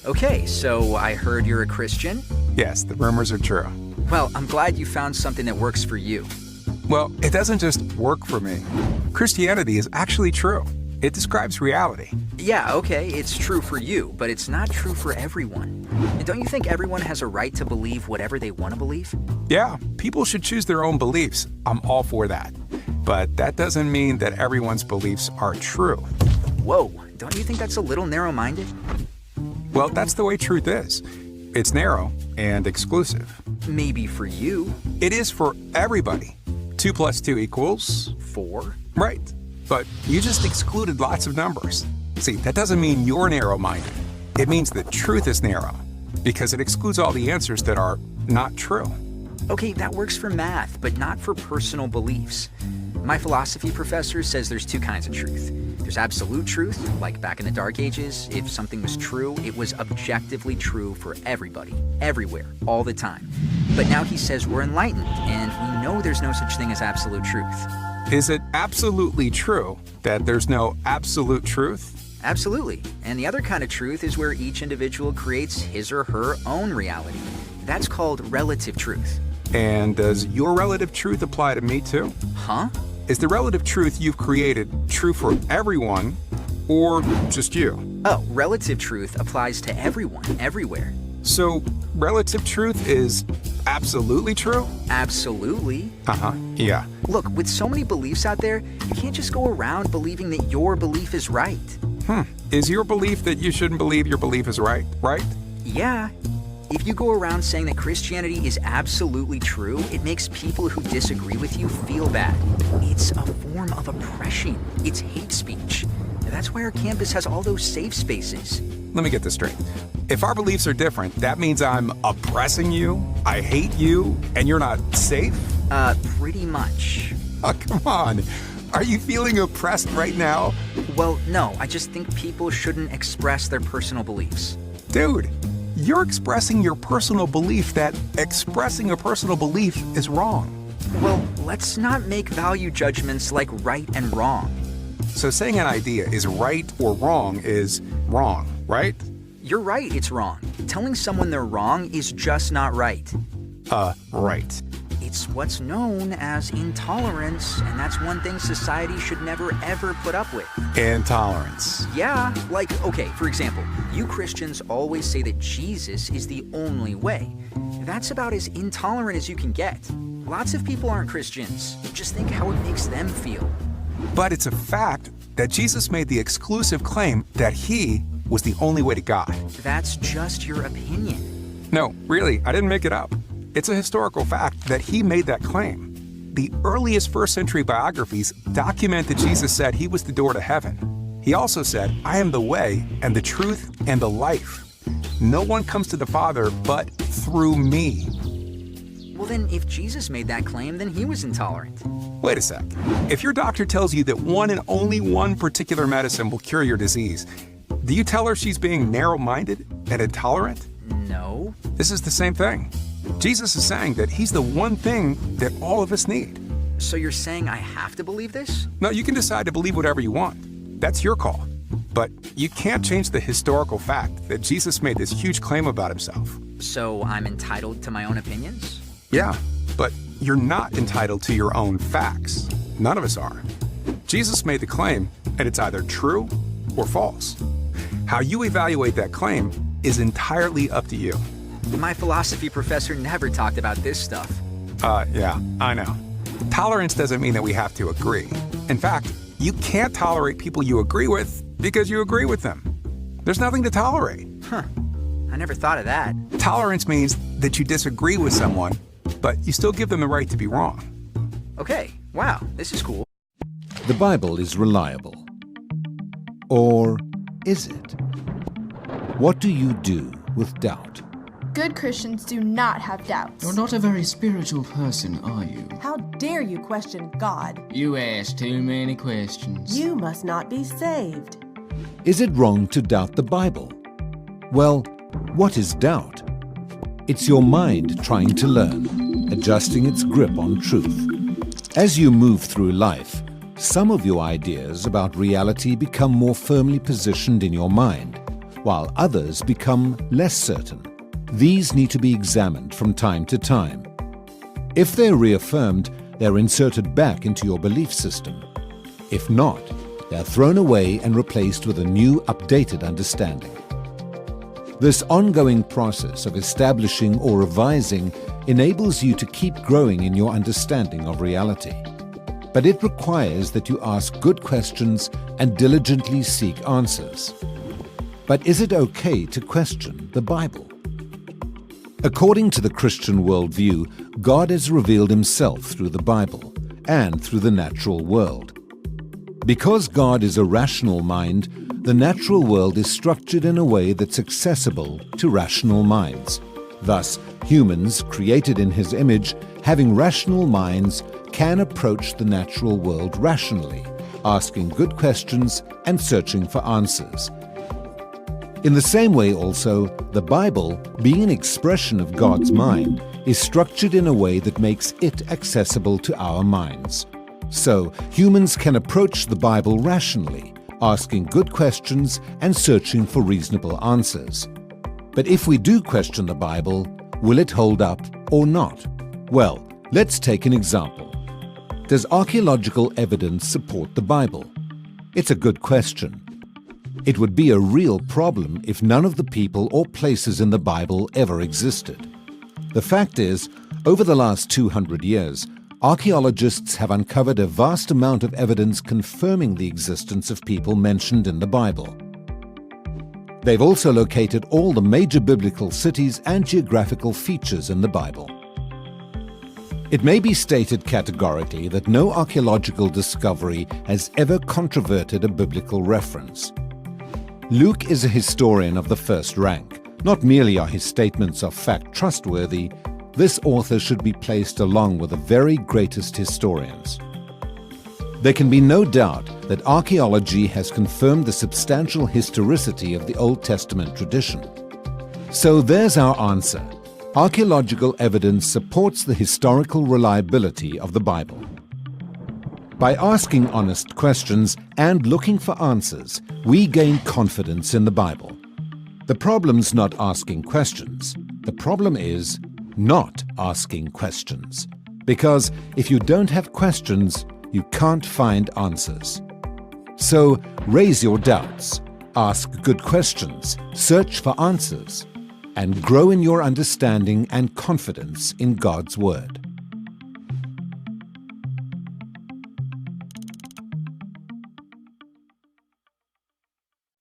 Okay, so I heard you're a Christian. Yes, the rumors are true. Well, I'm glad you found something that works for you. Well, it doesn't just work for me. Christianity is actually true. It describes reality. Yeah, okay, it's true for you, but it's not true for everyone. And don't you think everyone has a right to believe whatever they want to believe? Yeah, people should choose their own beliefs. I'm all for that. But that doesn't mean that everyone's beliefs are true. Whoa, don't you think that's a little narrow-minded? Well, that's the way truth is. It's narrow and exclusive. Maybe for you. It is for everybody. 2 + 2 = 4? Right. But you just excluded lots of numbers. See, that doesn't mean you're narrow-minded. It means that truth is narrow, because it excludes all the answers that are not true. Okay, that works for math, but not for personal beliefs. My philosophy professor says there's 2 kinds of truth. There's absolute truth, like back in the Dark Ages, if something was true, it was objectively true for everybody, everywhere, all the time. But now he says we're enlightened, and we know there's no such thing as absolute truth. Is it absolutely true that there's no absolute truth? Absolutely. And the other kind of truth is where each individual creates his or her own reality. That's called relative truth. And does your relative truth apply to me too? Huh? Is the relative truth you've created true for everyone, or just you? Oh, relative truth applies to everyone, everywhere. So, relative truth is absolutely true? Absolutely. Yeah. Look, with so many beliefs out there, you can't just go around believing that your belief is right. Is your belief that you shouldn't believe your belief is right? Yeah. If you go around saying that Christianity is absolutely true, it makes people who disagree with you feel bad. It's a form of oppression. It's hate speech. That's why our campus has all those safe spaces. Let me get this straight. If our beliefs are different, that means I'm oppressing you, I hate you, and you're not safe? Pretty much. Oh, come on. Are you feeling oppressed right now? Well, no, I just think people shouldn't express their personal beliefs. Dude, you're expressing your personal belief that expressing a personal belief is wrong. Well, let's not make value judgments like right and wrong. So saying an idea is right or wrong is wrong, right? You're right, it's wrong. Telling someone they're wrong is just not right. Right. It's what's known as intolerance, and that's one thing society should never ever put up with. Intolerance. Yeah, like, okay, for example, you Christians always say that Jesus is the only way. That's about as intolerant as you can get. Lots of people aren't Christians. Just think how it makes them feel. But it's a fact that Jesus made the exclusive claim that he was the only way to God. That's just your opinion. No, really, I didn't make it up. It's a historical fact that he made that claim. The earliest first-century biographies document that Jesus said he was the door to heaven. He also said, I am the way and the truth and the life. No one comes to the Father but through me. Well then, if Jesus made that claim, then he was intolerant. Wait a sec. If your doctor tells you that one and only one particular medicine will cure your disease, do you tell her she's being narrow-minded and intolerant? No. This is the same thing. Jesus is saying that he's the one thing that all of us need. So you're saying I have to believe this? No, you can decide to believe whatever you want. That's your call. But you can't change the historical fact that Jesus made this huge claim about himself. So I'm entitled to my own opinions? Yeah, but you're not entitled to your own facts. None of us are. Jesus made the claim, and it's either true or false. How you evaluate that claim is entirely up to you. My philosophy professor never talked about this stuff. Yeah, I know. Tolerance doesn't mean that we have to agree. In fact, you can't tolerate people you agree with because you agree with them. There's nothing to tolerate. Huh. I never thought of that. Tolerance means that you disagree with someone, but you still give them the right to be wrong. Okay, wow, this is cool. The Bible is reliable. Or is it? What do you do with doubt? Good Christians do not have doubts. You're not a very spiritual person, are you? How dare you question God? You ask too many questions. You must not be saved. Is it wrong to doubt the Bible? Well, what is doubt? It's your mind trying to learn, adjusting its grip on truth. As you move through life, some of your ideas about reality become more firmly positioned in your mind, while others become less certain. These need to be examined from time to time. If they're reaffirmed, they're inserted back into your belief system. If not, they're thrown away and replaced with a new, updated understanding. This ongoing process of establishing or revising enables you to keep growing in your understanding of reality. But it requires that you ask good questions and diligently seek answers. But is it okay to question the Bible? According to the Christian worldview, God has revealed himself through the Bible and through the natural world. Because God is a rational mind, the natural world is structured in a way that's accessible to rational minds. Thus, humans, created in his image, having rational minds, can approach the natural world rationally, asking good questions and searching for answers. In the same way also, the Bible, being an expression of God's mind, is structured in a way that makes it accessible to our minds. So, humans can approach the Bible rationally, asking good questions and searching for reasonable answers. But if we do question the Bible, will it hold up or not? Well, let's take an example. Does archaeological evidence support the Bible? It's a good question. It would be a real problem if none of the people or places in the Bible ever existed. The fact is, over the last 200 years, archaeologists have uncovered a vast amount of evidence confirming the existence of people mentioned in the Bible. They've also located all the major biblical cities and geographical features in the Bible. It may be stated categorically that no archaeological discovery has ever controverted a biblical reference. Luke is a historian of the first rank. Not merely are his statements of fact trustworthy, this author should be placed along with the very greatest historians. There can be no doubt that archaeology has confirmed the substantial historicity of the Old Testament tradition. So there's our answer. Archaeological evidence supports the historical reliability of the Bible. By asking honest questions and looking for answers, we gain confidence in the Bible. The problem's not asking questions. The problem is not asking questions. Because if you don't have questions, you can't find answers. So raise your doubts, ask good questions, search for answers, and grow in your understanding and confidence in God's Word.